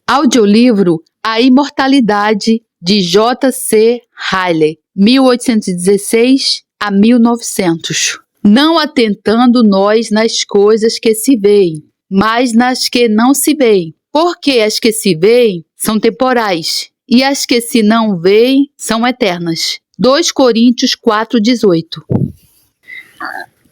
Audiolivro A Imortalidade, de J.C. Ryle, 1816 a 1900. Não atentando nós nas coisas que se veem, mas nas que não se veem, porque as que se veem são temporais, e as que se não veem são eternas. 2 Coríntios 4:18.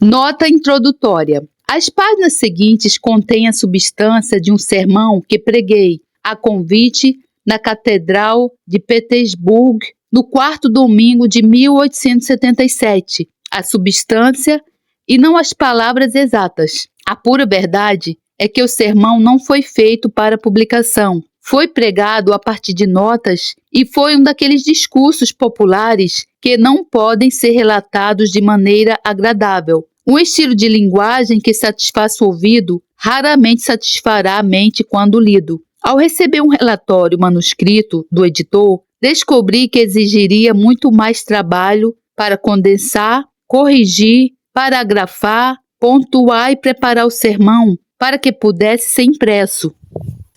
Nota introdutória. As páginas seguintes contêm a substância de um sermão que preguei, a convite, na Catedral de Petersburgo, no 4º domingo de 1877. A substância e não as palavras exatas. A pura verdade é que o sermão não foi feito para publicação. Foi pregado a partir de notas e foi um daqueles discursos populares que não podem ser relatados de maneira agradável. Um estilo de linguagem que satisfaz o ouvido raramente satisfará a mente quando lido. Ao receber um relatório manuscrito do editor, descobri que exigiria muito mais trabalho para condensar, corrigir, paragrafar, pontuar e preparar o sermão para que pudesse ser impresso,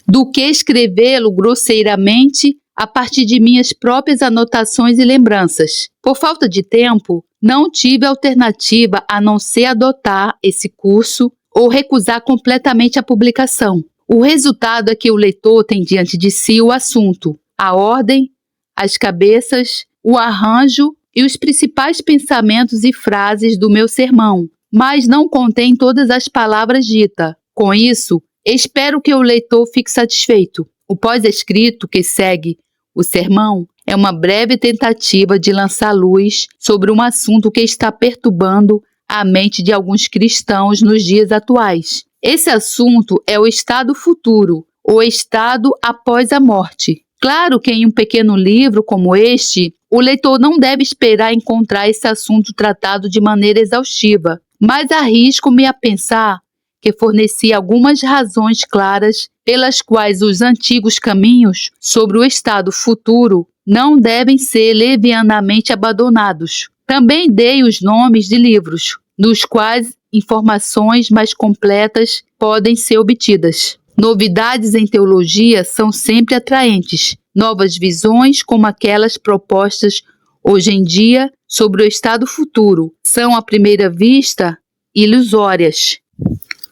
do que escrevê-lo grosseiramente a partir de minhas próprias anotações e lembranças. Por falta de tempo, não tive alternativa a não ser adotar esse curso ou recusar completamente a publicação. O resultado é que o leitor tem diante de si o assunto, a ordem, as cabeças, o arranjo e os principais pensamentos e frases do meu sermão, mas não contém todas as palavras ditas. Com isso, espero que o leitor fique satisfeito. O pós-escrito que segue o sermão é uma breve tentativa de lançar luz sobre um assunto que está perturbando a mente de alguns cristãos nos dias atuais. Esse assunto é o estado futuro, o estado após a morte. Claro que em um pequeno livro como este, o leitor não deve esperar encontrar esse assunto tratado de maneira exaustiva, mas arrisco-me a pensar que forneci algumas razões claras pelas quais os antigos caminhos sobre o estado futuro não devem ser levianamente abandonados. Também dei os nomes de livros, nos quais informações mais completas podem ser obtidas. Novidades em teologia são sempre atraentes. Novas visões, como aquelas propostas hoje em dia sobre o estado futuro, são à primeira vista ilusórias,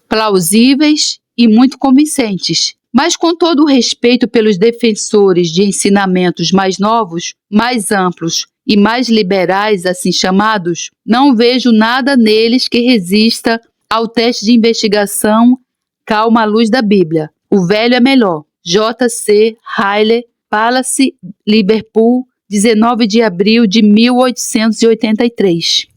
plausíveis e muito convincentes. Mas com todo o respeito pelos defensores de ensinamentos mais novos, mais amplos e mais liberais, assim chamados, não vejo nada neles que resista ao teste de investigação calma à luz da Bíblia. O velho é melhor. J.C. Ryle, Palace, Liverpool, 19 de abril de 1883.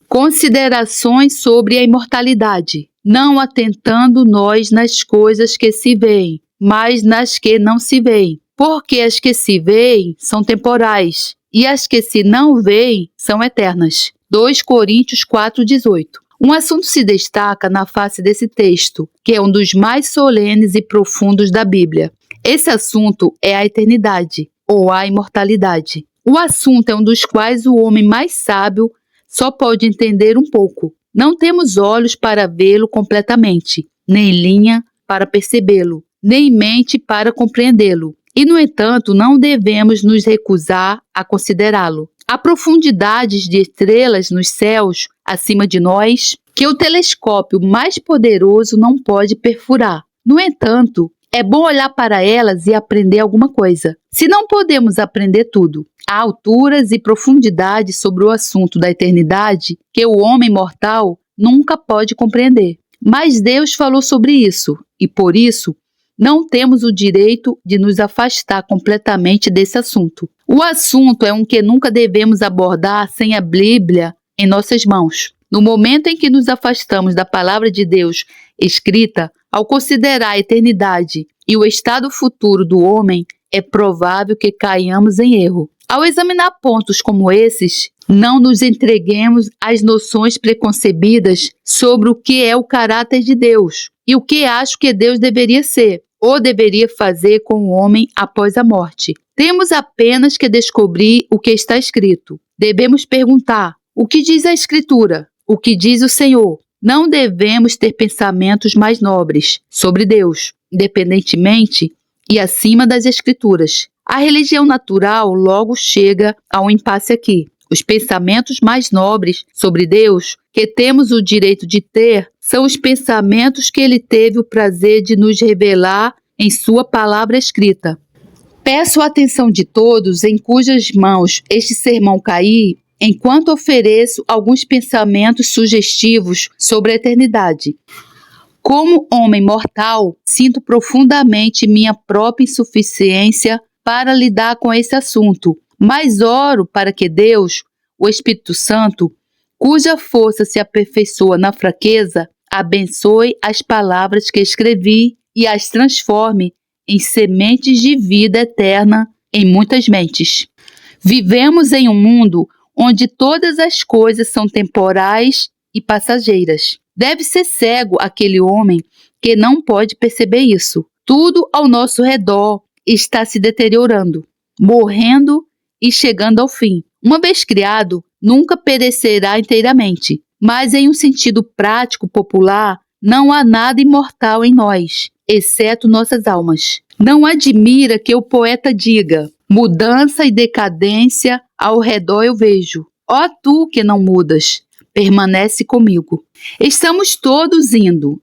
Considerações sobre a imortalidade. Não atentando nós nas coisas que se veem, mas nas que não se veem. Porque as que se veem são temporais, e as que se não veem são eternas. 2 Coríntios 4:18. Um assunto se destaca na face desse texto, que é um dos mais solenes e profundos da Bíblia. Esse assunto é a eternidade, ou a imortalidade. O assunto é um dos quais o homem mais sábio só pode entender um pouco. Não temos olhos para vê-lo completamente, nem linha para percebê-lo, nem mente para compreendê-lo. E, no entanto, não devemos nos recusar a considerá-lo. Há profundidades de estrelas nos céus acima de nós que o telescópio mais poderoso não pode perfurar. No entanto, é bom olhar para elas e aprender alguma coisa. Se não podemos aprender tudo, há alturas e profundidades sobre o assunto da eternidade que o homem mortal nunca pode compreender. Mas Deus falou sobre isso, e por isso não temos o direito de nos afastar completamente desse assunto. O assunto é um que nunca devemos abordar sem a Bíblia em nossas mãos. No momento em que nos afastamos da palavra de Deus escrita, ao considerar a eternidade e o estado futuro do homem, é provável que caiamos em erro. Ao examinar pontos como esses, não nos entreguemos às noções preconcebidas sobre o que é o caráter de Deus e o que acho que Deus deveria ser ou deveria fazer com o homem após a morte. Temos apenas que descobrir o que está escrito. Devemos perguntar: o que diz a Escritura? O que diz o Senhor? Não devemos ter pensamentos mais nobres sobre Deus, independentemente e acima das Escrituras. A religião natural logo chega ao impasse aqui. Os pensamentos mais nobres sobre Deus, que temos o direito de ter, são os pensamentos que Ele teve o prazer de nos revelar em Sua palavra escrita. Peço a atenção de todos em cujas mãos este sermão cair, enquanto ofereço alguns pensamentos sugestivos sobre a eternidade. Como homem mortal, sinto profundamente minha própria insuficiência para lidar com esse assunto, mas oro para que Deus, o Espírito Santo, cuja força se aperfeiçoa na fraqueza, abençoe as palavras que escrevi e as transforme em sementes de vida eterna em muitas mentes. Vivemos em um mundo onde todas as coisas são temporais e passageiras. Deve ser cego aquele homem que não pode perceber isso. Tudo ao nosso redor está se deteriorando, morrendo e chegando ao fim. Uma vez criado, nunca perecerá inteiramente, mas em um sentido prático popular, não há nada imortal em nós, exceto nossas almas. Não admira que o poeta diga: mudança e decadência ao redor eu vejo. Ó tu que não mudas, permanece comigo. Estamos todos indo,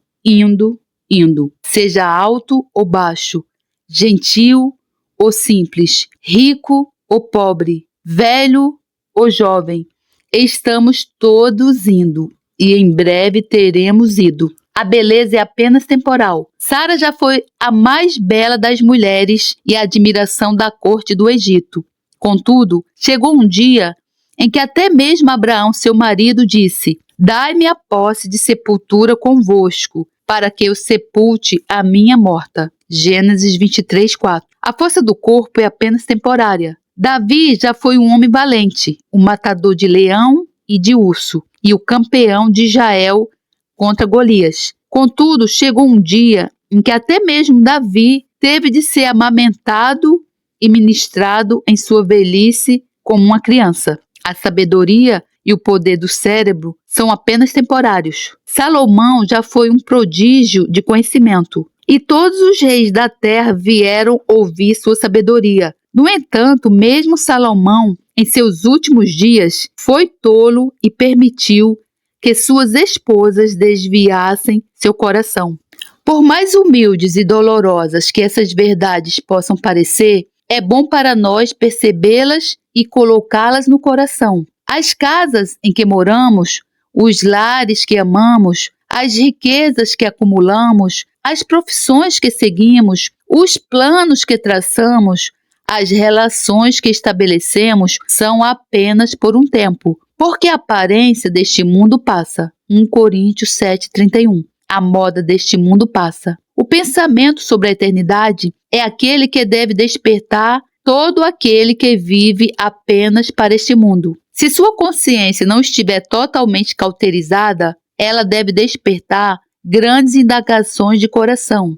seja alto ou baixo, gentil ou simples, rico ou pobre, velho ou jovem. Estamos todos indo e em breve teremos ido. A beleza é apenas temporal. Sara já foi a mais bela das mulheres e a admiração da corte do Egito. Contudo, chegou um dia em que até mesmo Abraão, seu marido, disse: dai-me a posse de sepultura convosco, para que eu sepulte a minha morta. Gênesis 23:4. A força do corpo é apenas temporária. Davi já foi um homem valente, o matador de leão e de urso, e o campeão de Israel contra Golias. Contudo, chegou um dia em que até mesmo Davi teve de ser amamentado e ministrado em sua velhice como uma criança. A sabedoria e o poder do cérebro são apenas temporários. Salomão já foi um prodígio de conhecimento, e todos os reis da terra vieram ouvir sua sabedoria. No entanto, mesmo Salomão, em seus últimos dias, foi tolo e permitiu que suas esposas desviassem seu coração. Por mais humildes e dolorosas que essas verdades possam parecer, é bom para nós percebê-las e colocá-las no coração. As casas em que moramos, os lares que amamos, as riquezas que acumulamos, as profissões que seguimos, os planos que traçamos, as relações que estabelecemos são apenas por um tempo, porque a aparência deste mundo passa. 1 Coríntios 7:31. A moda deste mundo passa. O pensamento sobre a eternidade é aquele que deve despertar todo aquele que vive apenas para este mundo. Se sua consciência não estiver totalmente cauterizada, ela deve despertar grandes indagações de coração.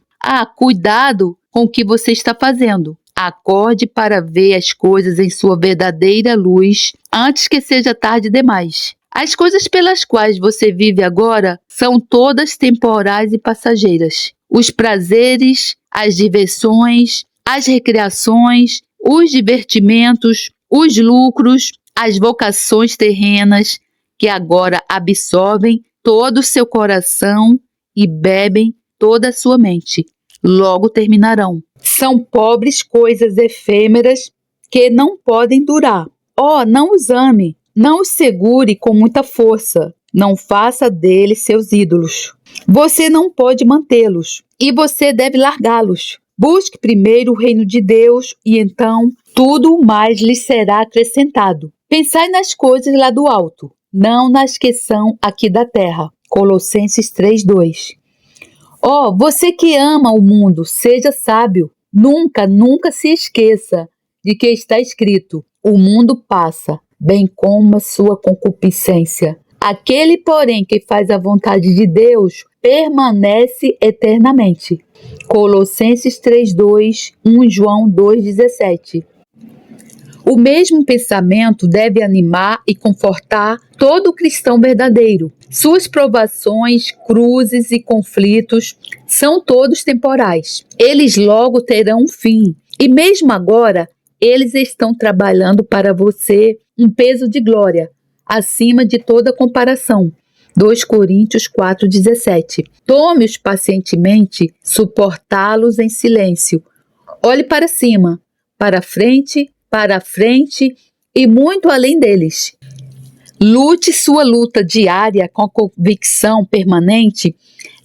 Cuidado com o que você está fazendo. Acorde para ver as coisas em sua verdadeira luz antes que seja tarde demais. As coisas pelas quais você vive agora são todas temporais e passageiras. Os prazeres, as diversões, as recreações, os divertimentos, os lucros, as vocações terrenas que agora absorvem todo o seu coração e bebem toda a sua mente, logo terminarão. São pobres coisas efêmeras que não podem durar. Não os ame, não os segure com muita força, não faça deles seus ídolos. Você não pode mantê-los e você deve largá-los. Busque primeiro o reino de Deus e então tudo mais lhe será acrescentado. Pensai nas coisas lá do alto, não nas que são aqui da terra. Colossenses 3:2. Você que ama o mundo, seja sábio. Nunca se esqueça de que está escrito: o mundo passa, bem como a sua concupiscência. Aquele, porém, que faz a vontade de Deus, permanece eternamente. Colossenses 3:2, 1 João 2:17. O mesmo pensamento deve animar e confortar todo cristão verdadeiro. Suas provações, cruzes e conflitos são todos temporais. Eles logo terão um fim. E mesmo agora, eles estão trabalhando para você um peso de glória, acima de toda comparação. 2 Coríntios 4,17. Tome-os pacientemente, suportá-los em silêncio. Olhe para cima, para frente e muito além deles. Lute sua luta diária com a convicção permanente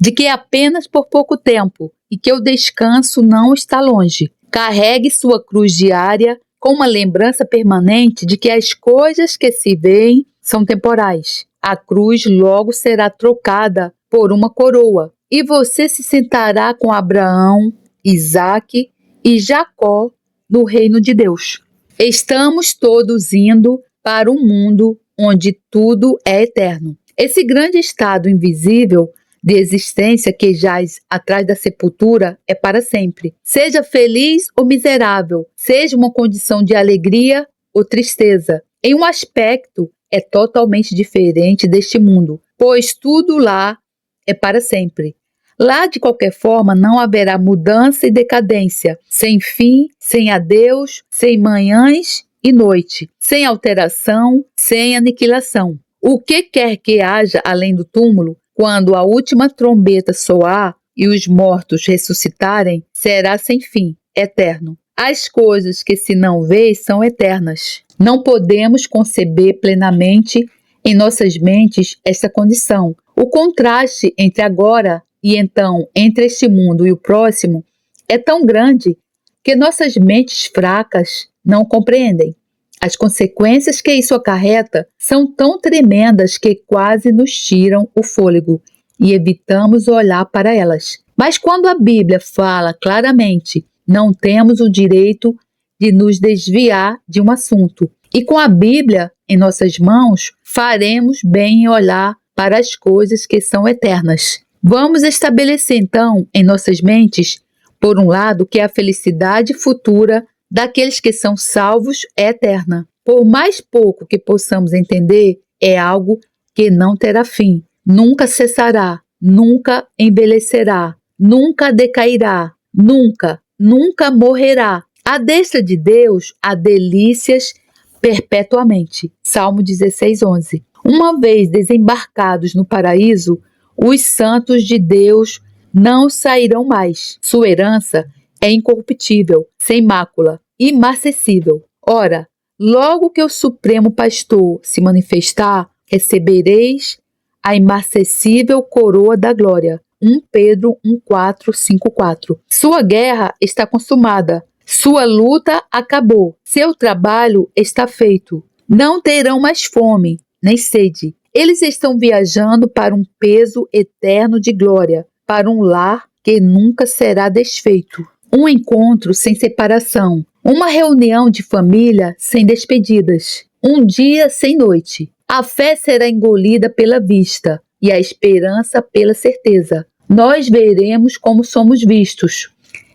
de que é apenas por pouco tempo e que o descanso não está longe. Carregue sua cruz diária com uma lembrança permanente de que as coisas que se veem são temporais. A cruz logo será trocada por uma coroa e você se sentará com Abraão, Isaque e Jacó no reino de Deus. Estamos todos indo para um mundo onde tudo é eterno. Esse grande estado invisível de existência que jaz atrás da sepultura é para sempre. Seja feliz ou miserável, seja uma condição de alegria ou tristeza, em um aspecto é totalmente diferente deste mundo, pois tudo lá é para sempre. Lá, de qualquer forma, não haverá mudança e decadência, sem fim, sem adeus, sem manhãs e noite, sem alteração, sem aniquilação. O que quer que haja além do túmulo, quando a última trombeta soar e os mortos ressuscitarem, será sem fim, eterno. As coisas que se não vê são eternas. Não podemos conceber plenamente em nossas mentes essa condição. O contraste entre agora e então entre este mundo e o próximo é tão grande que nossas mentes fracas não compreendem. As consequências que isso acarreta são tão tremendas que quase nos tiram o fôlego e evitamos olhar para elas. Mas quando a Bíblia fala claramente, não temos o direito de nos desviar de um assunto. E com a Bíblia em nossas mãos, faremos bem em olhar para as coisas que são eternas. Vamos estabelecer então em nossas mentes, por um lado, que a felicidade futura daqueles que são salvos é eterna. Por mais pouco que possamos entender, é algo que não terá fim, nunca cessará, nunca envelhecerá, nunca decairá, nunca morrerá. À destra de Deus há delícias perpetuamente. Salmo 16:11. Uma vez desembarcados no paraíso, os santos de Deus não sairão mais. Sua herança é incorruptível, sem mácula, imarcessível. Ora, logo que o Supremo Pastor se manifestar, recebereis a imarcessível coroa da glória. 1 Pedro 1:4, 5:4. Sua guerra está consumada. Sua luta acabou. Seu trabalho está feito. Não terão mais fome, nem sede. Eles estão viajando para um peso eterno de glória, para um lar que nunca será desfeito. Um encontro sem separação. Uma reunião de família sem despedidas. Um dia sem noite. A fé será engolida pela vista e a esperança pela certeza. Nós veremos como somos vistos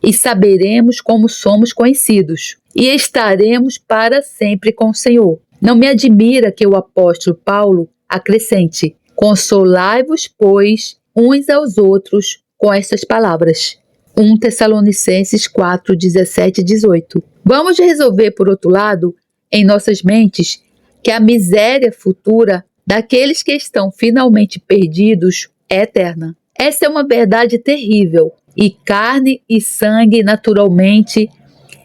e saberemos como somos conhecidos e estaremos para sempre com o Senhor. Não me admira que o apóstolo Paulo acrescente: consolai-vos, pois, uns aos outros com estas palavras. 1 Tessalonicenses 4, 17 e 18. Vamos resolver, por outro lado, em nossas mentes, que a miséria futura daqueles que estão finalmente perdidos é eterna. Essa é uma verdade terrível e carne e sangue naturalmente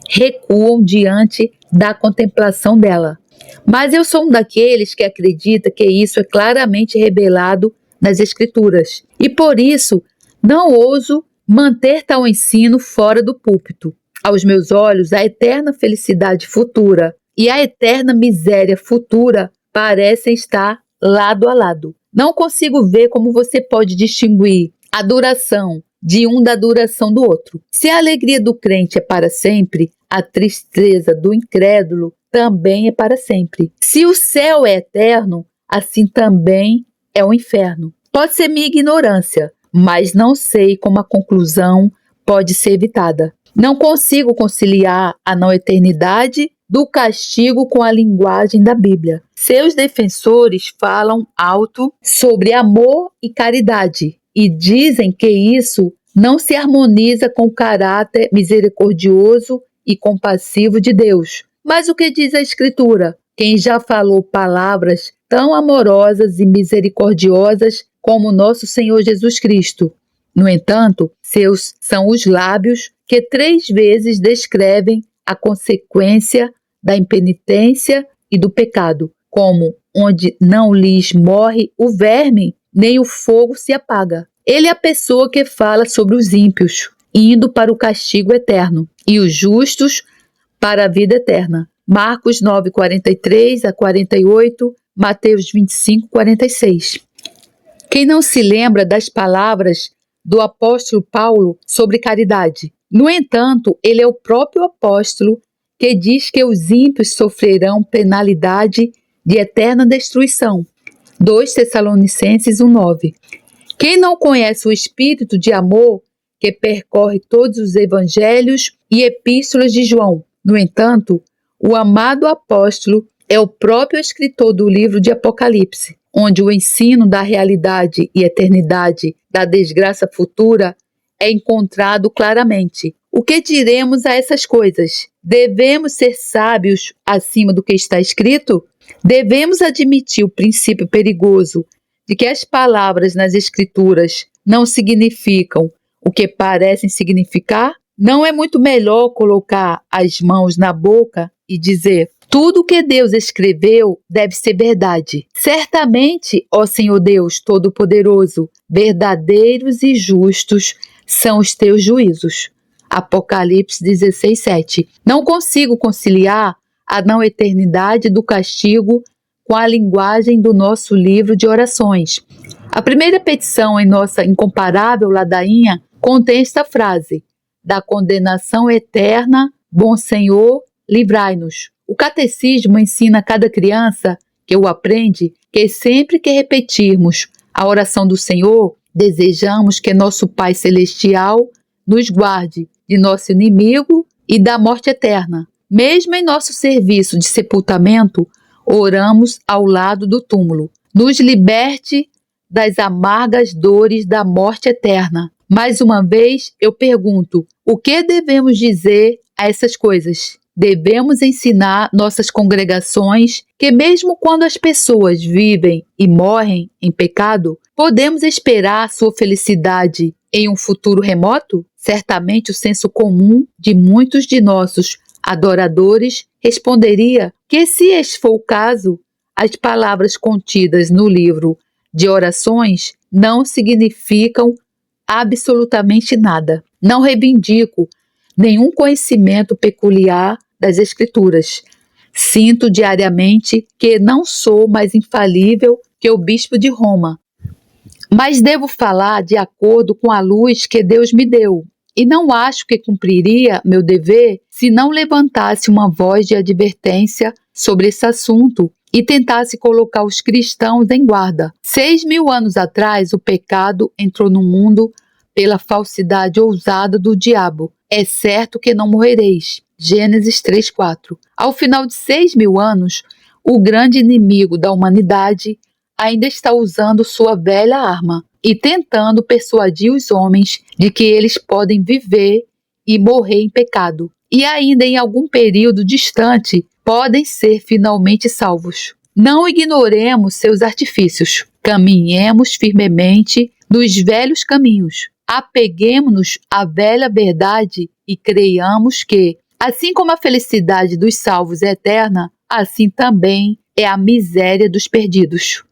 recuam diante da contemplação dela. Mas eu sou um daqueles que acredita que isso é claramente revelado nas Escrituras e por isso não ouso manter tal ensino fora do púlpito. Aos meus olhos, a eterna felicidade futura e a eterna miséria futura parecem estar lado a lado. Não consigo ver como você pode distinguir a duração de um da duração do outro. Se a alegria do crente é para sempre, a tristeza do incrédulo também é para sempre. Se o céu é eterno, assim também é o inferno. Pode ser minha ignorância, mas não sei como a conclusão pode ser evitada. Não consigo conciliar a não eternidade do castigo com a linguagem da Bíblia. Seus defensores falam alto sobre amor e caridade e dizem que isso não se harmoniza com o caráter misericordioso e compassivo de Deus. Mas o que diz a Escritura? Quem já falou palavras tão amorosas e misericordiosas como nosso Senhor Jesus Cristo? No entanto, seus são os lábios que 3 vezes descrevem a consequência da impenitência e do pecado, como onde não lhes morre o verme, nem o fogo se apaga. Ele é a pessoa que fala sobre os ímpios, indo para o castigo eterno, e os justos para a vida eterna. Marcos 9, 43 a 48, Mateus 25, 46. Quem não se lembra das palavras do apóstolo Paulo sobre caridade? No entanto, ele é o próprio apóstolo que diz que os ímpios sofrerão penalidade de eterna destruição. 2 Tessalonicenses 1:9. Quem não conhece o espírito de amor que percorre todos os evangelhos e epístolas de João? No entanto, o amado apóstolo é o próprio escritor do livro de Apocalipse, onde o ensino da realidade e eternidade da desgraça futura é encontrado claramente. O que diremos a essas coisas? Devemos ser sábios acima do que está escrito? Devemos admitir o princípio perigoso de que as palavras nas Escrituras não significam o que parecem significar? Não é muito melhor colocar as mãos na boca e dizer: tudo o que Deus escreveu deve ser verdade. Certamente, ó Senhor Deus Todo-Poderoso, verdadeiros e justos são os teus juízos. Apocalipse 16:7. Não consigo conciliar a não eternidade do castigo com a linguagem do nosso livro de orações. A primeira petição em nossa incomparável ladainha contém esta frase: da condenação eterna, bom Senhor, livrai-nos. O catecismo ensina a cada criança que o aprende que sempre que repetirmos a oração do Senhor, desejamos que nosso Pai Celestial nos guarde de nosso inimigo e da morte eterna. Mesmo em nosso serviço de sepultamento, oramos ao lado do túmulo. Nos liberte das amargas dores da morte eterna. Mais uma vez, eu pergunto: o que devemos dizer a essas coisas? Devemos ensinar nossas congregações que mesmo quando as pessoas vivem e morrem em pecado, podemos esperar sua felicidade em um futuro remoto? Certamente o senso comum de muitos de nossos adoradores responderia que, se esse for o caso, as palavras contidas no livro de orações não significam absolutamente nada. Não reivindico nenhum conhecimento peculiar das Escrituras. Sinto diariamente que não sou mais infalível que o bispo de Roma, mas devo falar de acordo com a luz que Deus me deu. E não acho que cumpriria meu dever se não levantasse uma voz de advertência sobre esse assunto e tentasse colocar os cristãos em guarda. 6.000 anos atrás, o pecado entrou no mundo pela falsidade ousada do diabo. É certo que não morrereis. Gênesis 3:4. Ao final de 6.000 anos, o grande inimigo da humanidade ainda está usando sua velha arma e tentando persuadir os homens de que eles podem viver e morrer em pecado, e ainda em algum período distante podem ser finalmente salvos. Não ignoremos seus artifícios. Caminhemos firmemente nos velhos caminhos. Apeguemo-nos à velha verdade e creiamos que, assim como a felicidade dos salvos é eterna, assim também é a miséria dos perdidos.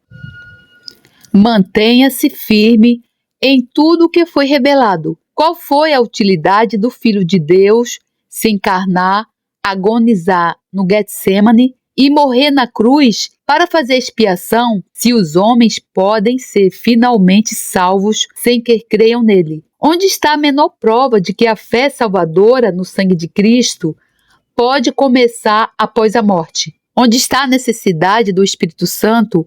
Mantenha-se firme em tudo o que foi revelado. Qual foi a utilidade do Filho de Deus se encarnar, agonizar no Getsêmani e morrer na cruz para fazer expiação, se os homens podem ser finalmente salvos sem que creiam nele? Onde está a menor prova de que a fé salvadora no sangue de Cristo pode começar após a morte? Onde está a necessidade do Espírito Santo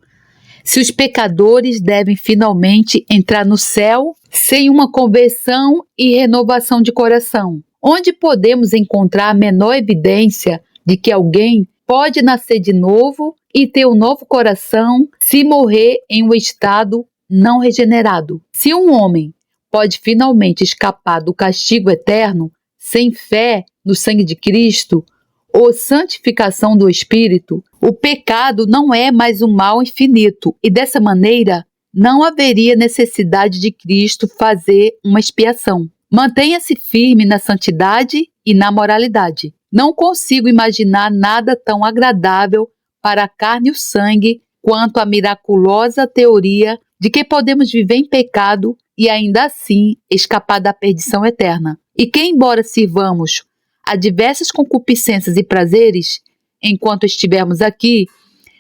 se os pecadores devem finalmente entrar no céu sem uma conversão e renovação de coração? Onde podemos encontrar a menor evidência de que alguém pode nascer de novo e ter um novo coração se morrer em um estado não regenerado. Se um homem pode finalmente escapar do castigo eterno sem fé no sangue de Cristo ou santificação do Espírito, o pecado não é mais um mal infinito e dessa maneira não haveria necessidade de Cristo fazer uma expiação. Mantenha-se firme na santidade e na moralidade. Não consigo imaginar nada tão agradável para a carne e o sangue quanto a miraculosa teoria de que podemos viver em pecado e ainda assim escapar da perdição eterna. E que, embora sirvamos a diversas concupiscências e prazeres, enquanto estivermos aqui,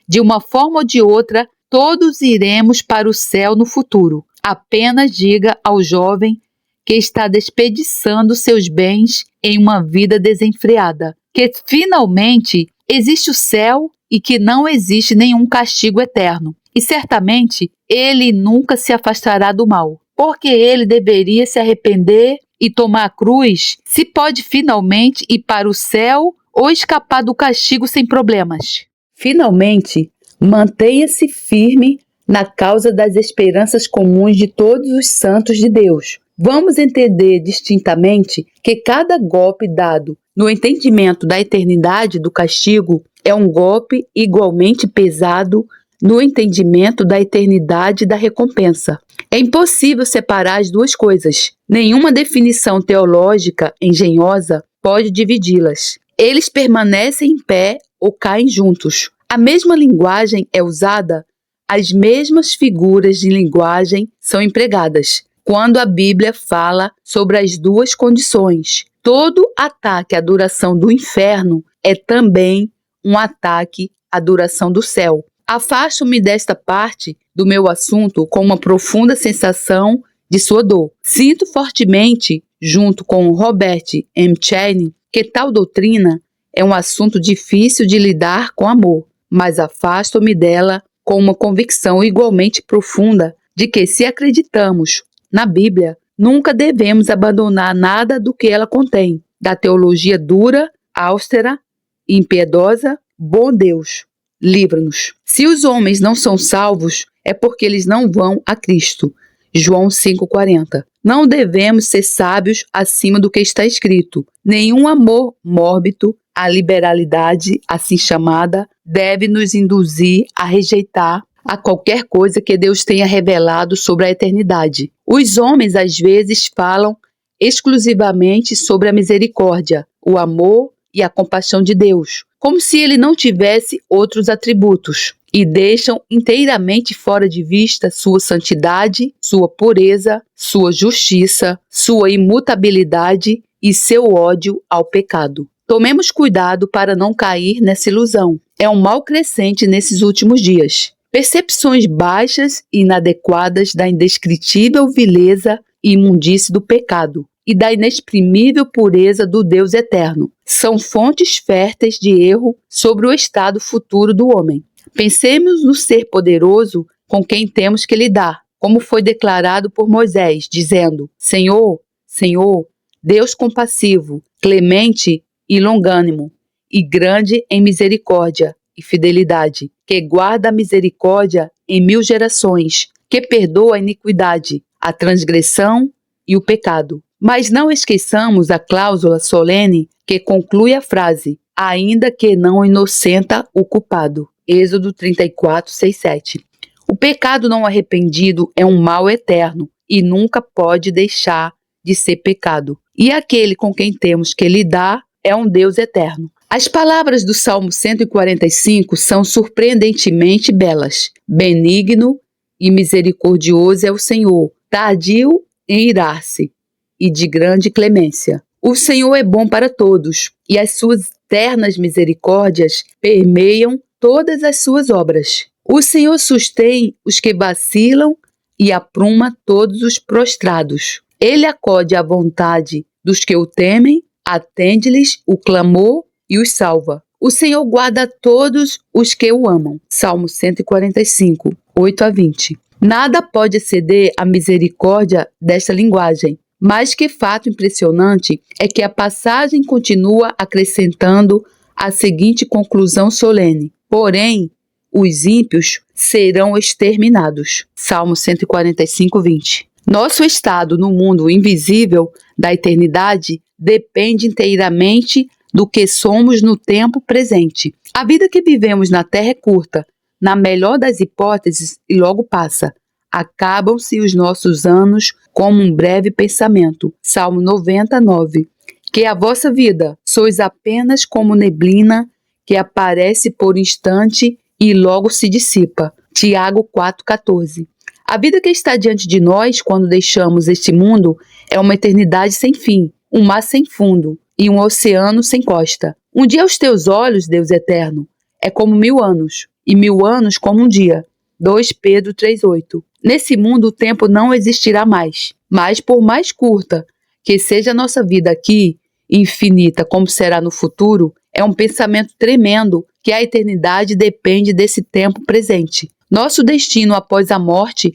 de uma forma ou de outra, todos iremos para o céu no futuro. Apenas diga ao jovem que está desperdiçando seus bens em uma vida desenfreada, que finalmente existe o céu e que não existe nenhum castigo eterno. E certamente ele nunca se afastará do mal, porque ele deveria se arrepender e tomar a cruz se pode finalmente ir para o céu ou escapar do castigo sem problemas. Finalmente, mantenha-se firme na causa das esperanças comuns de todos os santos de Deus. Vamos entender distintamente que cada golpe dado no entendimento da eternidade do castigo é um golpe igualmente pesado no entendimento da eternidade da recompensa. É impossível separar as duas coisas. Nenhuma definição teológica engenhosa pode dividi-las. Eles permanecem em pé ou caem juntos. A mesma linguagem é usada, as mesmas figuras de linguagem são empregadas quando a Bíblia fala sobre as duas condições. Todo ataque à duração do inferno é também um ataque à duração do céu. Afasto-me desta parte do meu assunto com uma profunda sensação de sua dor. Sinto fortemente, junto com Robert M. Channing, que tal doutrina é um assunto difícil de lidar com amor, mas afasto-me dela com uma convicção igualmente profunda de que, se acreditamos na Bíblia, nunca devemos abandonar nada do que ela contém, da teologia dura, austera e impiedosa. Bom Deus, livra-nos. Se os homens não são salvos, é porque eles não vão a Cristo. João 5,40. Não devemos ser sábios acima do que está escrito. Nenhum amor mórbido, a liberalidade, assim chamada, deve nos induzir a rejeitar a qualquer coisa que Deus tenha revelado sobre a eternidade. Os homens, às vezes, falam exclusivamente sobre a misericórdia, o amor e a compaixão de Deus, como se ele não tivesse outros atributos, e deixam inteiramente fora de vista sua santidade, sua pureza, sua justiça, sua imutabilidade e seu ódio ao pecado. Tomemos cuidado para não cair nessa ilusão. É um mal crescente nesses últimos dias. Percepções baixas e inadequadas da indescritível vileza e imundície do pecado e da inexprimível pureza do Deus eterno são fontes férteis de erro sobre o estado futuro do homem. Pensemos no ser poderoso com quem temos que lidar, como foi declarado por Moisés, dizendo: Senhor, Senhor, Deus compassivo, clemente e longânimo, e grande em misericórdia e fidelidade, que guarda a misericórdia em 1000 gerações, que perdoa a iniquidade, a transgressão e o pecado. Mas não esqueçamos a cláusula solene que conclui a frase, ainda que não inocenta o culpado. Êxodo 34, 6, 7. O pecado não arrependido é um mal eterno e nunca pode deixar de ser pecado. E aquele com quem temos que lidar é um Deus eterno. As palavras do Salmo 145 são surpreendentemente belas. Benigno e misericordioso é o Senhor, tardio em irar-se e de grande clemência. O Senhor é bom para todos, e as suas ternas misericórdias permeiam todas as suas obras. O Senhor sustém os que vacilam e apruma todos os prostrados. Ele acode à vontade dos que o temem, atende-lhes o clamor e os salva. O Senhor guarda todos os que o amam. Salmo 145, 8 a 20. Nada pode exceder a misericórdia desta linguagem, mas que fato impressionante é que a passagem continua acrescentando a seguinte conclusão solene: porém, os ímpios serão exterminados. Salmo 145, 20. Nosso estado no mundo invisível da eternidade depende inteiramente do que somos no tempo presente. A vida que vivemos na Terra é curta, na melhor das hipóteses, e logo passa. Acabam-se os nossos anos como um breve pensamento. Salmo 99. Que a vossa vida sois apenas como neblina que aparece por instante e logo se dissipa. Tiago 4,14. A vida que está diante de nós quando deixamos este mundo é uma eternidade sem fim, um mar sem fundo e um oceano sem costa. Um dia aos teus olhos, Deus eterno, é como 1000 anos, e 1000 anos como um dia. 2 Pedro 3,8. Nesse mundo o tempo não existirá mais, mas por mais curta que seja a nossa vida aqui, infinita como será no futuro, é um pensamento tremendo que a eternidade depende desse tempo presente. Nosso destino após a morte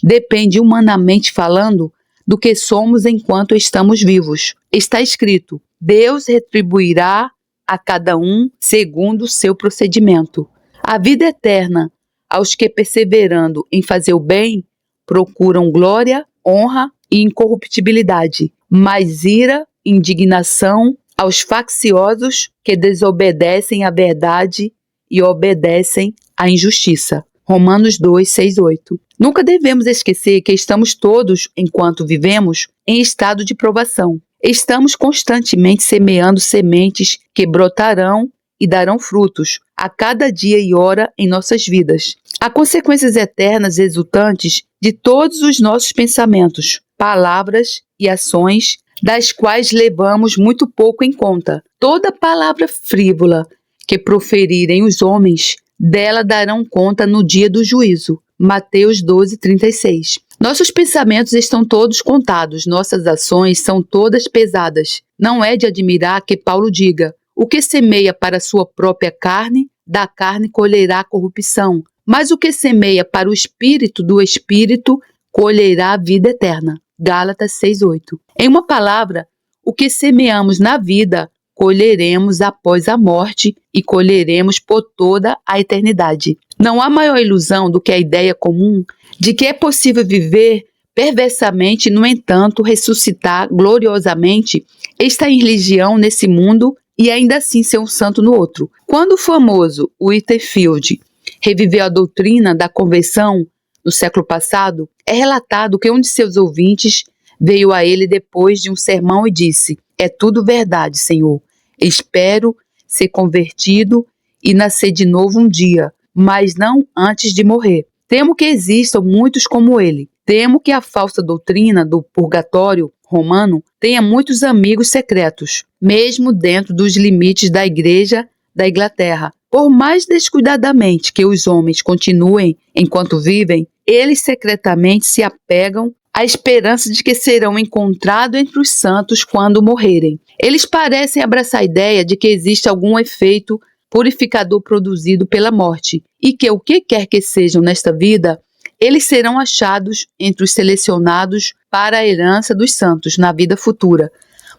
depende, humanamente falando, do que somos enquanto estamos vivos. Está escrito: Deus retribuirá a cada um segundo o seu procedimento. A vida eterna aos que, perseverando em fazer o bem, procuram glória, honra e incorruptibilidade, mas ira, indignação aos facciosos que desobedecem à verdade e obedecem à injustiça. Romanos 2, 6, 8. Nunca devemos esquecer que estamos todos, enquanto vivemos, em estado de provação. Estamos constantemente semeando sementes que brotarão e darão frutos a cada dia e hora em nossas vidas. Há consequências eternas resultantes de todos os nossos pensamentos, palavras e ações, das quais levamos muito pouco em conta. Toda palavra frívola que proferirem os homens, dela darão conta no dia do juízo. Mateus 12, 36. Nossos pensamentos estão todos contados, nossas ações são todas pesadas. Não é de admirar que Paulo diga: o que semeia para a sua própria carne, da carne colherá corrupção, mas o que semeia para o Espírito, do Espírito colherá a vida eterna. Gálatas 6,8. Em uma palavra, o que semeamos na vida, colheremos após a morte e colheremos por toda a eternidade. Não há maior ilusão do que a ideia comum de que é possível viver perversamente e, no entanto, ressuscitar gloriosamente, estar em religião nesse mundo e ainda assim ser um santo no outro. Quando o famoso Whitefield reviveu a doutrina da conversão no século passado, é relatado que um de seus ouvintes veio a ele depois de um sermão e disse: é tudo verdade, Senhor. Espero ser convertido e nascer de novo um dia, mas não antes de morrer. Temo que existam muitos como ele. Temo que a falsa doutrina do purgatório romano tenha muitos amigos secretos, mesmo dentro dos limites da Igreja da Inglaterra. Por mais descuidadamente que os homens continuem enquanto vivem, eles secretamente se apegam à esperança de que serão encontrados entre os santos quando morrerem. Eles parecem abraçar a ideia de que existe algum efeito purificador produzido pela morte e que o que quer que sejam nesta vida, eles serão achados entre os selecionados para a herança dos santos na vida futura.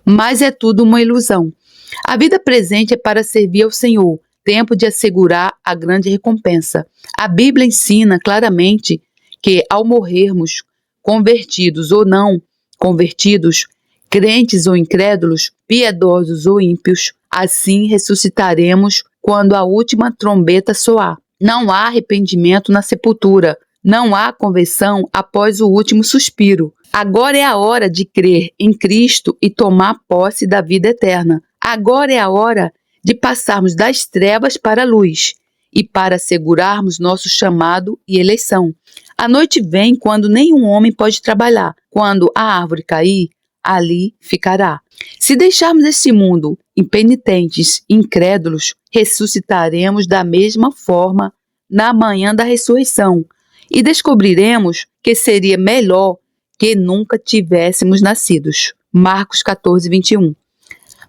Mas é tudo uma ilusão. A vida presente é para servir ao Senhor, tempo de assegurar a grande recompensa. A Bíblia ensina claramente que, ao morrermos, convertidos ou não convertidos, crentes ou incrédulos, piedosos ou ímpios, assim ressuscitaremos quando a última trombeta soar. Não há arrependimento na sepultura, não há conversão após o último suspiro. Agora é a hora de crer em Cristo e tomar posse da vida eterna. Agora é a hora de passarmos das trevas para a luz e para assegurarmos nosso chamado e eleição. A noite vem quando nenhum homem pode trabalhar. Quando a árvore cair, ali ficará. Se deixarmos esse mundo impenitentes e incrédulos, ressuscitaremos da mesma forma na manhã da ressurreição e descobriremos que seria melhor que nunca tivéssemos nascidos. Marcos 14, 21.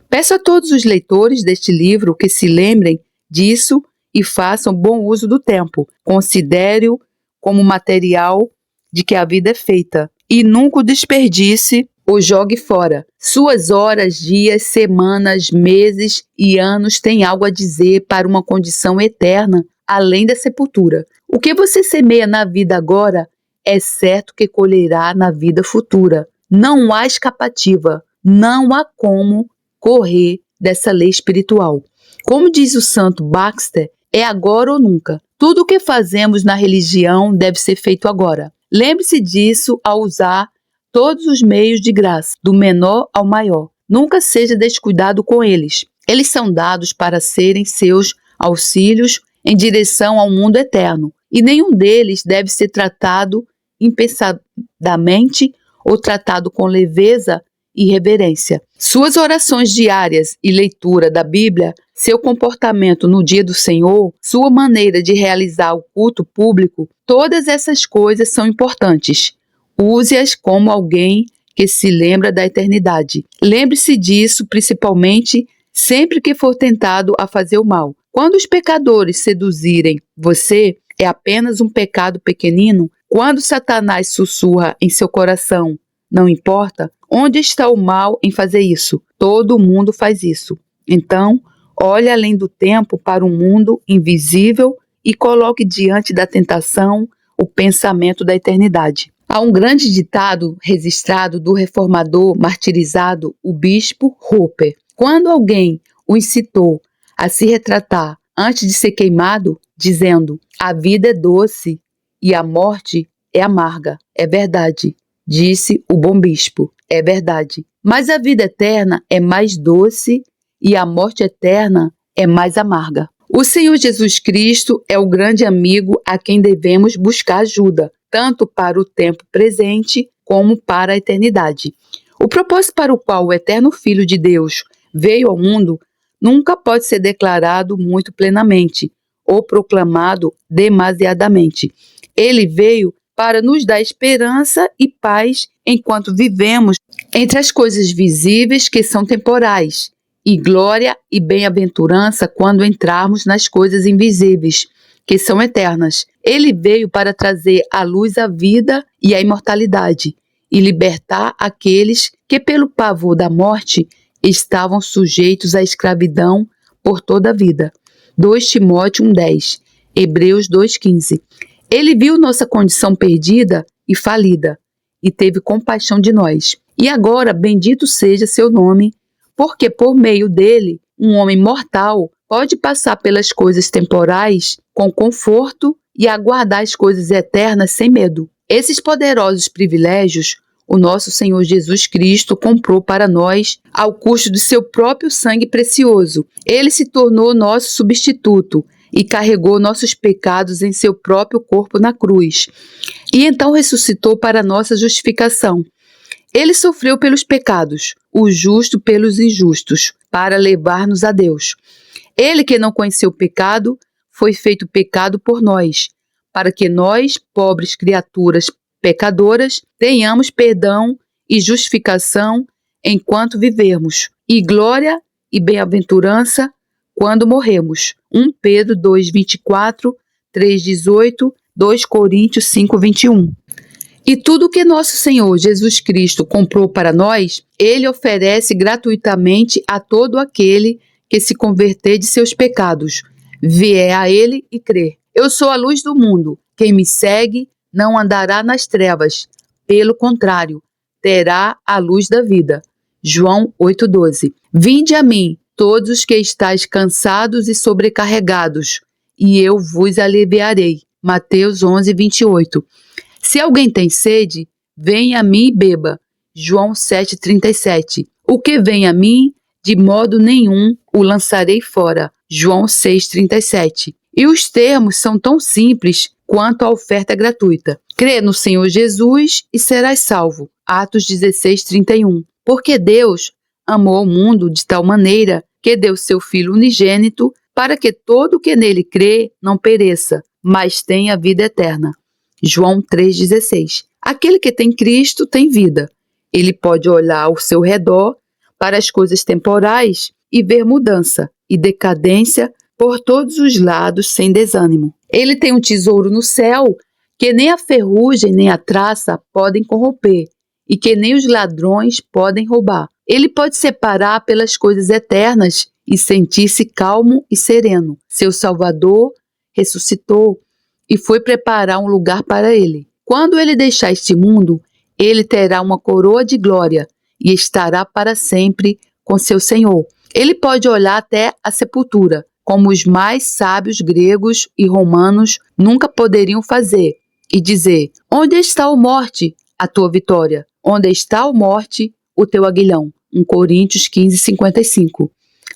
Peço a todos os leitores deste livro que se lembrem disso e façam bom uso do tempo. Considere-o como material de que a vida é feita e nunca o desperdice ou jogue fora. Suas horas, dias, semanas, meses e anos têm algo a dizer para uma condição eterna, além da sepultura. O que você semeia na vida agora, é certo que colherá na vida futura. Não há escapativa, não há como correr dessa lei espiritual. Como diz o santo Baxter, é agora ou nunca. Tudo o que fazemos na religião deve ser feito agora. Lembre-se disso ao usar todos os meios de graça, do menor ao maior. Nunca seja descuidado com eles. Eles são dados para serem seus auxílios em direção ao mundo eterno, e nenhum deles deve ser tratado impensadamente ou tratado com leveza e reverência. Suas orações diárias e leitura da Bíblia, seu comportamento no dia do Senhor, sua maneira de realizar o culto público, todas essas coisas são importantes. Use-as como alguém que se lembra da eternidade. Lembre-se disso principalmente sempre que for tentado a fazer o mal. Quando os pecadores seduzirem você, é apenas um pecado pequenino. Quando Satanás sussurra em seu coração, não importa, onde está o mal em fazer isso? Todo mundo faz isso. Então, olhe além do tempo para um mundo invisível e coloque diante da tentação o pensamento da eternidade. Há um grande ditado registrado do reformador martirizado, o bispo Hooper. Quando alguém o incitou a se retratar antes de ser queimado, dizendo: a vida é doce e a morte é amarga. É verdade, disse o bom bispo. É verdade. Mas a vida eterna é mais doce e a morte eterna é mais amarga. O Senhor Jesus Cristo é o grande amigo a quem devemos buscar ajuda, tanto para o tempo presente como para a eternidade. O propósito para o qual o eterno Filho de Deus veio ao mundo nunca pode ser declarado muito plenamente ou proclamado demasiadamente. Ele veio para nos dar esperança e paz enquanto vivemos entre as coisas visíveis que são temporais, e glória e bem-aventurança quando entrarmos nas coisas invisíveis, que são eternas. Ele veio para trazer à luz a vida e a imortalidade, e libertar aqueles que, pelo pavor da morte, estavam sujeitos à escravidão por toda a vida. 2 Timóteo 1,10, Hebreus 2,15. Ele viu nossa condição perdida e falida, e teve compaixão de nós. E agora, bendito seja seu nome, porque por meio dele, um homem mortal pode passar pelas coisas temporais com conforto e aguardar as coisas eternas sem medo. Esses poderosos privilégios, o nosso Senhor Jesus Cristo comprou para nós ao custo de seu próprio sangue precioso. Ele se tornou nosso substituto e carregou nossos pecados em seu próprio corpo na cruz. E então ressuscitou para nossa justificação. Ele sofreu pelos pecados, o justo pelos injustos, para levar-nos a Deus. Ele que não conheceu o pecado, foi feito pecado por nós, para que nós, pobres criaturas pecadoras, tenhamos perdão e justificação enquanto vivermos, e glória e bem-aventurança quando morremos. 1 Pedro 2,24, 3,18, 2 Coríntios 5,21. E tudo que nosso Senhor Jesus Cristo comprou para nós, Ele oferece gratuitamente a todo aquele que se converter de seus pecados, vier a Ele e crer. Eu sou a luz do mundo. Quem me segue não andará nas trevas. Pelo contrário, terá a luz da vida. João 8,12. Vinde a mim, todos os que estáis cansados e sobrecarregados, e eu vos aliviarei. Mateus 11,28. Se alguém tem sede, venha a mim e beba. João 7,37. O que vem a mim, de modo nenhum o lançarei fora. João 6,37. E os termos são tão simples quanto a oferta gratuita. Crê no Senhor Jesus e serás salvo. Atos 16,31. Porque Deus amou o mundo de tal maneira que deu seu Filho unigênito para que todo o que nele crê não pereça, mas tenha vida eterna. João 3,16. Aquele que tem Cristo tem vida. Ele pode olhar ao seu redor para as coisas temporais e ver mudança e decadência por todos os lados sem desânimo. Ele tem um tesouro no céu que nem a ferrugem nem a traça podem corromper, e que nem os ladrões podem roubar. Ele pode separar pelas coisas eternas e sentir-se calmo e sereno. Seu Salvador ressuscitou e foi preparar um lugar para ele. Quando ele deixar este mundo, ele terá uma coroa de glória e estará para sempre com seu Senhor. Ele pode olhar até a sepultura, como os mais sábios gregos e romanos nunca poderiam fazer, e dizer: onde está, a morte, a tua vitória? Onde está, a morte, o teu aguilhão? 1 Coríntios 15:55.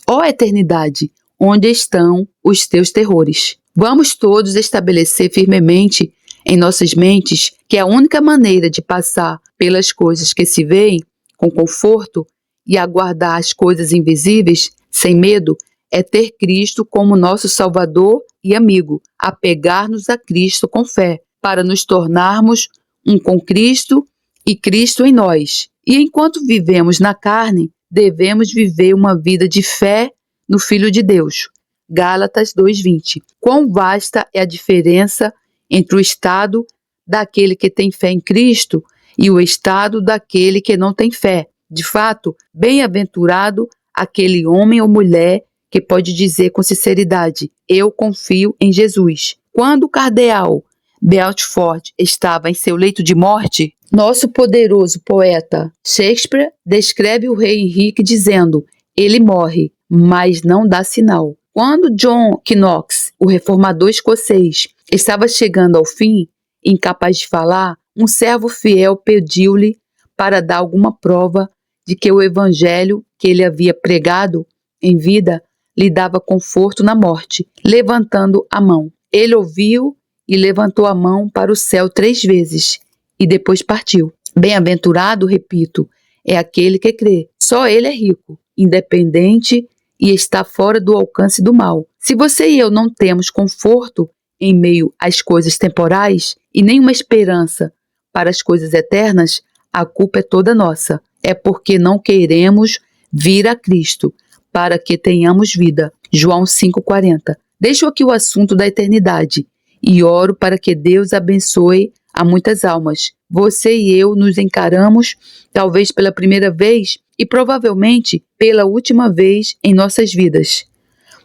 Ó eternidade, onde estão os teus terrores? Vamos todos estabelecer firmemente em nossas mentes que a única maneira de passar pelas coisas que se veem com conforto e aguardar as coisas invisíveis sem medo é ter Cristo como nosso Salvador e amigo, apegar-nos a Cristo com fé, para nos tornarmos um com Cristo e Cristo em nós. E enquanto vivemos na carne, devemos viver uma vida de fé no Filho de Deus. Gálatas 2:20. Quão vasta é a diferença entre o estado daquele que tem fé em Cristo e o estado daquele que não tem fé. De fato, bem-aventurado aquele homem ou mulher que pode dizer com sinceridade: eu confio em Jesus. Quando o cardeal Belfort estava em seu leito de morte, nosso poderoso poeta Shakespeare descreve o rei Henrique dizendo: ele morre, mas não dá sinal. Quando John Knox, o reformador escocês, estava chegando ao fim, incapaz de falar, um servo fiel pediu-lhe para dar alguma prova de que o evangelho que ele havia pregado em vida lhe dava conforto na morte, levantando a mão. Ele ouviu e levantou a mão para o céu 3 vezes e depois partiu. Bem-aventurado, repito, é aquele que crê. Só ele é rico, independente e está fora do alcance do mal. Se você e eu não temos conforto em meio às coisas temporais e nenhuma esperança para as coisas eternas, a culpa é toda nossa. É porque não queremos vir a Cristo para que tenhamos vida. João 5:40. Deixo aqui o assunto da eternidade e oro para que Deus abençoe a muitas almas. Você e eu nos encaramos, talvez pela primeira vez e provavelmente pela última vez em nossas vidas.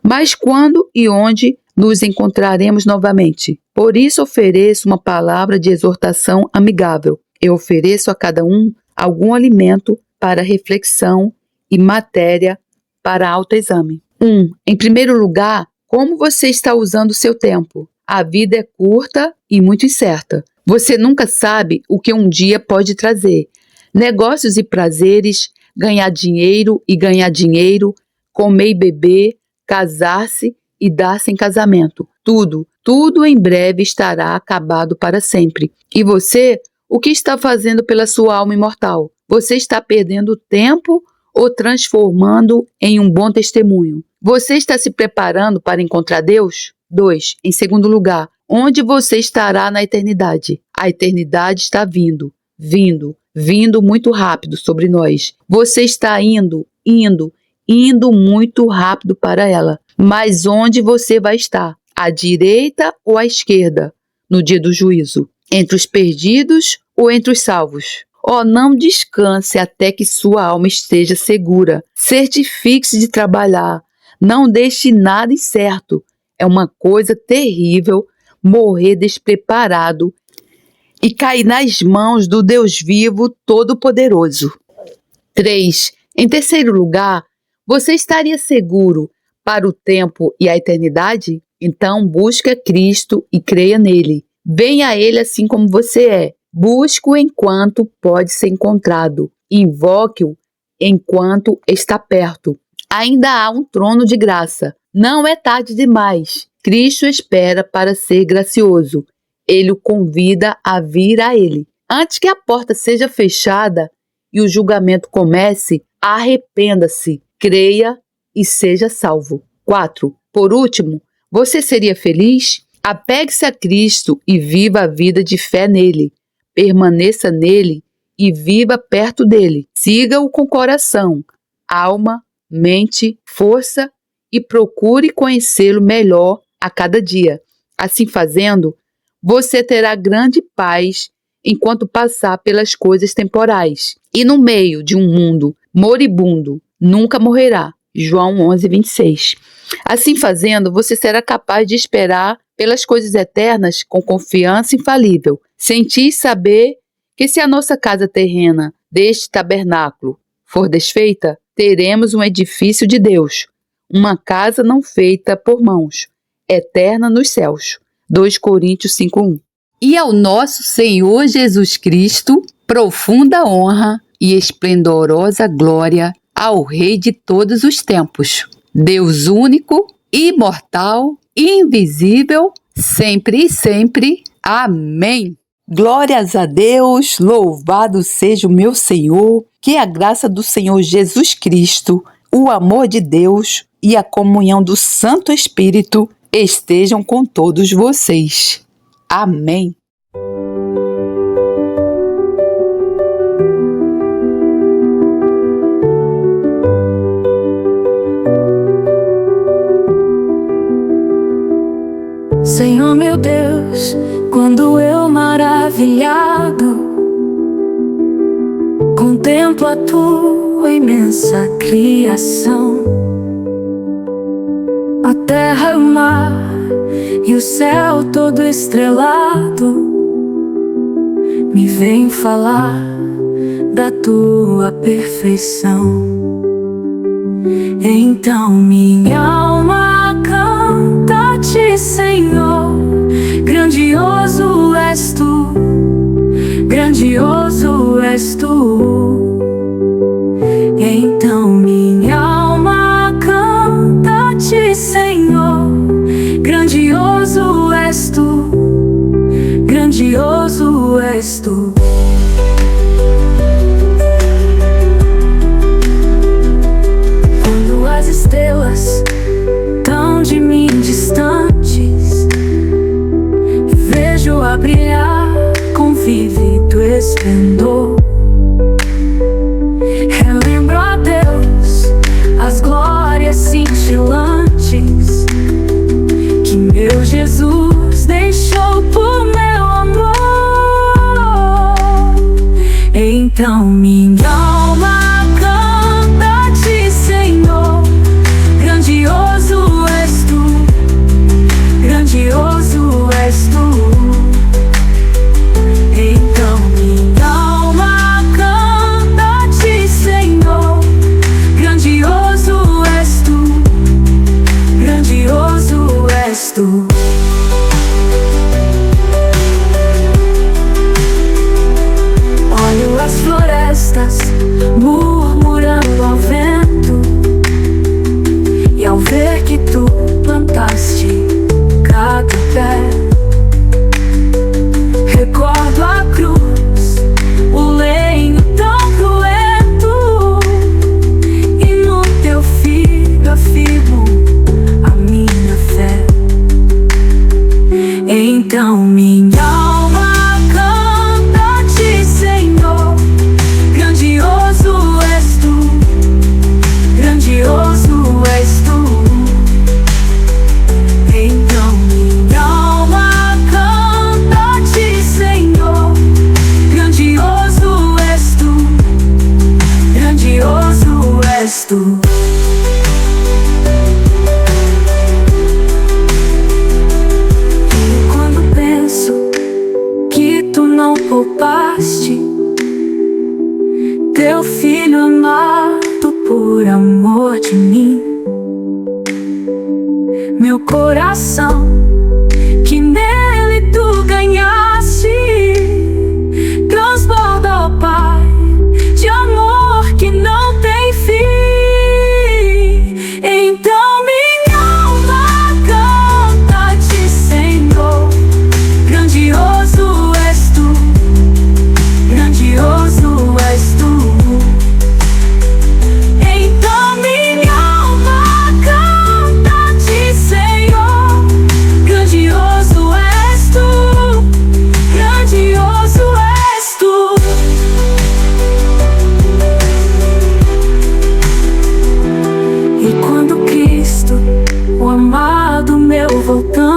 Mas quando e onde nos encontraremos novamente? Por isso ofereço uma palavra de exortação amigável. Eu ofereço a cada um algum alimento para reflexão e matéria para autoexame. 1. Em primeiro lugar, como você está usando o seu tempo? A vida é curta e muito incerta. Você nunca sabe o que um dia pode trazer. Negócios e prazeres, ganhar dinheiro e ganhar dinheiro, comer e beber, casar-se e dar-se em casamento. Tudo em breve estará acabado para sempre. E você, o que está fazendo pela sua alma imortal? Você está perdendo tempo ou transformando em um bom testemunho? Você está se preparando para encontrar Deus? 2. Em segundo lugar, onde você estará na eternidade? A eternidade está vindo muito rápido sobre nós. Você está indo muito rápido para ela. Mas onde você vai estar? À direita ou à esquerda? No dia do juízo? Entre os perdidos ou entre os salvos? Oh, não descanse até que sua alma esteja segura. Certifique-se de trabalhar. Não deixe nada incerto. É uma coisa terrível morrer despreparado e cair nas mãos do Deus vivo todo-poderoso. 3. Em terceiro lugar, você estaria seguro para o tempo e a eternidade? Então busque a Cristo e creia nele. Venha a ele assim como você é. Busque-o enquanto pode ser encontrado. Invoque-o enquanto está perto. Ainda há um trono de graça. Não é tarde demais. Cristo espera para ser gracioso. Ele o convida a vir a ele. Antes que a porta seja fechada e o julgamento comece, arrependa-se, creia e seja salvo. 4. Por último, você seria feliz? Apegue-se a Cristo e viva a vida de fé nele. Permaneça nele e viva perto dele. Siga-o com coração, alma, mente, força e procure conhecê-lo melhor a cada dia. Assim fazendo, você terá grande paz enquanto passar pelas coisas temporais. E no meio de um mundo moribundo, nunca morrerá. João 11:26. Assim fazendo, você será capaz de esperar pelas coisas eternas com confiança infalível. Sentir e saber que se a nossa casa terrena deste tabernáculo for desfeita, teremos um edifício de Deus, uma casa não feita por mãos, eterna nos céus. 2 Coríntios 5:1. E ao nosso Senhor Jesus Cristo, profunda honra e esplendorosa glória ao Rei de todos os tempos, Deus único, imortal, invisível, sempre e sempre. Amém. Glórias a Deus, louvado seja o meu Senhor, que a graça do Senhor Jesus Cristo, o amor de Deus e a comunhão do Santo Espírito estejam com todos vocês. Amém. Senhor meu Deus, quando eu maravilhado contemplo a tua imensa criação, a terra, o mar e o céu todo estrelado, me vem falar da tua perfeição. Então minha alma canta-te, Senhor, grandioso és tu, grandioso és tu. Então minha alma canta-te, Senhor, grandioso és tu, grandioso és tu. Quando as estrelas tão de mim distantes, vejo a brilhar com vívido esplendor, relembro a Deus as glórias cintilantes que meu Jesus deixou por meu amor. Então minha alma canta-te, Senhor, grandioso és tu, grandioso és tu. Então minha alma canta-te, Senhor, grandioso és tu, grandioso és tu. Olho as florestas murmurando ao vento, e ao ver que tu plantaste cada pé, recordo a cruz, o lenho tão cruento, e no teu filho afirmo a minha fé. Então minha alma canta-te, Senhor, grandioso és tu, grandioso és tu. Então minha alma canta-te, Senhor, grandioso és tu, grandioso és tu. E quando penso que tu não poupaste teu filho amado por amor de mim, meu coração que nele tu ganhaste transborda, ó Pai, de amor que não tem fim. Então minha alma canta-te, Senhor, grandioso és tu, grandioso és tu. Então minha alma canta-te, Senhor, grandioso és tu, grandioso és tu. E quando Cristo, o amado meu, voltando